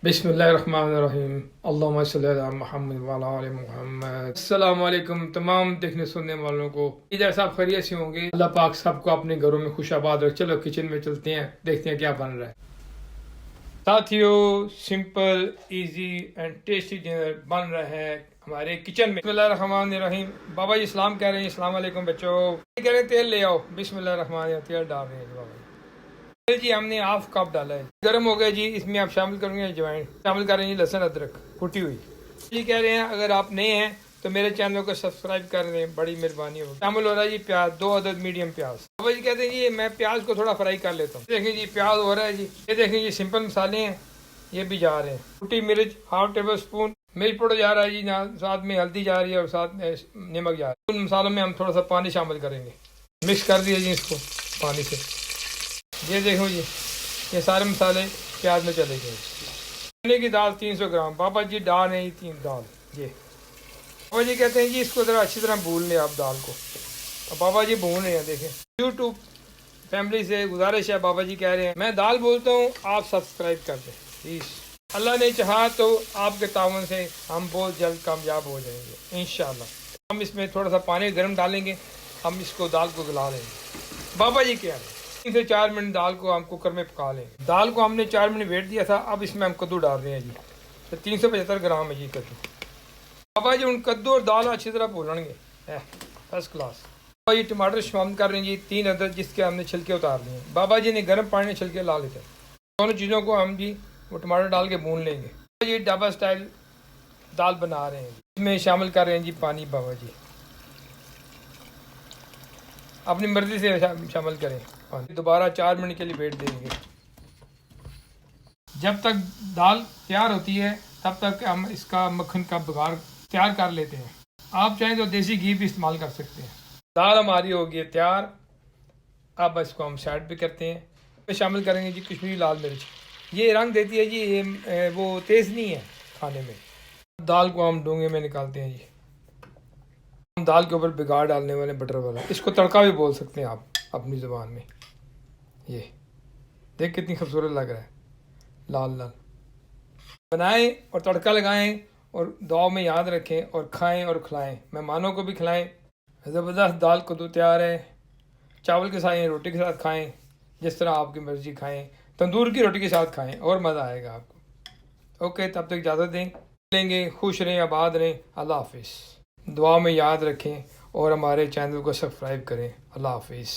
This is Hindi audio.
बिस्मिल्लाहिर्रहमानिर्रहीम अल्लाहुम्मा सल्ली अला मुहम्मद व अला आलि मुहम्मद। अस्सलाम वालेकुम तमाम देखने सुनने वालों को। इधर सब खैरियत से होंगे। अल्लाह पाक सबको अपने घरों में खुशाबाद रखे। चलो किचन में चलते हैं, देखते हैं क्या बन रहा है। साथियों, simple easy and tasty dinner बन रहा है हमारे किचन में। बिस्मिल्लाहिर्रहमानिर्रहीम। बाबा जी सलाम कह रहे हैं। अस्सलाम वालेकुम बच्चों। कह रहे हैं तेल ले आओ। बिस्मिल्लाहिर्रहमानिर्रहीम। तेल डाल रहे हैं बाबा जी। हमने हाफ कप डाला है, गर्म हो गया जी। इसमें आप शामिल करेंगे अजवाइन, शामिल करेंगे लहसुन अदरक कुटी हुई। जी कह रहे हैं अगर आप नए हैं तो मेरे चैनल को सब्सक्राइब कर दें, बड़ी मेहरबानी होगी। शामिल हो रहा है जी प्याज, 2 अदद मीडियम प्याज। बाबा जी कहते हैं जी मैं प्याज को थोड़ा फ्राई कर लेता हूँ। देखें जी प्याज हो रहा है जी। ये देखें जी सिंपल मसाले हैं, ये भी जा रहे हैं। कुटी मिर्च हाफ टेबल स्पून, मिर्च पाउडर जा रहा है जी, साथ में हल्दी जा रही है और साथ में नमक जा रहा है। उन मसालों में हम थोड़ा सा पानी शामिल करेंगे। मिक्स कर दिया जी इसको पानी से। ये देखो जी ये सारे मसाले प्याज में चले गए। चने की दाल 300 ग्राम। बाबा जी डाल रहे हैं 3 दाल। ये बाबा जी कहते हैं जी इसको ज़रा अच्छी तरह भून लें आप दाल को। और बाबा जी भून रहे हैं। देखें यूट्यूब फैमिली से गुजारिश है, बाबा जी कह रहे हैं मैं दाल बोलता हूँ आप सब्सक्राइब कर दें प्लीज़। अल्लाह ने चाहा तो आपके तावन से हम बहुत जल्द कामयाब हो जाएंगे इंशाल्लाह। हम इसमें थोड़ा सा पानी गर्म डालेंगे, हम इसको दाल को गला लेंगे। बाबा जी कह रहे हैं 3 से 4 मिनट दाल को हम कुकर में पका लें। दाल को हमने 4 मिनट वेट दिया था। अब इसमें हम कद्दू डाल रहे हैं जी। तो 375 ग्राम है जी कद्दू। बाबा जी उन कद्दू और दाल अच्छी तरह भूनेंगे, फर्स्ट क्लास। बाबा जी टमाटर शामिल कर रहे हैं जी 3 अदद, जिसके हमने छिलके उतार लिए। बाबा जी ने गर्म पानी में छिलके ला लेते हैं। दोनों चीज़ों को हम जी वो टमाटर डाल के भून लेंगे। बाबा जी ढाबा स्टाइल दाल बना रहे हैं। इसमें शामिल कर रहे हैं जी पानी। बाबा जी अपनी मर्जी से शामिल करें। दोबारा 4 मिनट के लिए वेट देंगे। जब तक दाल तैयार होती है तब तक हम इसका मक्खन का बघार तैयार कर लेते हैं। आप चाहें तो देसी घी भी इस्तेमाल कर सकते हैं। दाल हमारी हो गई है तैयार। अब इसको हम साइड पे करते हैं। पे शामिल करेंगे जी कश्मीरी लाल मिर्च। ये रंग देती है जी, ये वो तेज़ नहीं है खाने में। दाल को हम डोंगे में निकालते हैं जी। हम दाल के ऊपर बिगाड़ डालने वाले बटर वाला, इसको तड़का भी बोल सकते हैं आप अपनी ज़ुबान में। ये देख कितनी खूबसूरत लग रहा है, लाल लाल। बनाएं और तड़का लगाएं और दुआ में याद रखें और खाएं और खिलाएं। मेहमानों को भी खिलाएं। ज़बरदस्त दाल कद्दू तैयार है। चावल के साथ, रोटी के साथ खाएं, जिस तरह आपकी मर्ज़ी खाएं। तंदूर की रोटी के साथ खाएं और मज़ा आएगा आपको। ओके, तब तक इजाज़त दें। लेंगे, खुश रहें, आबाद रहें। अल्लाह हाफिज़। दुआ में याद रखें और हमारे चैनल को सब्सक्राइब करें। अल्लाह हाफिज़।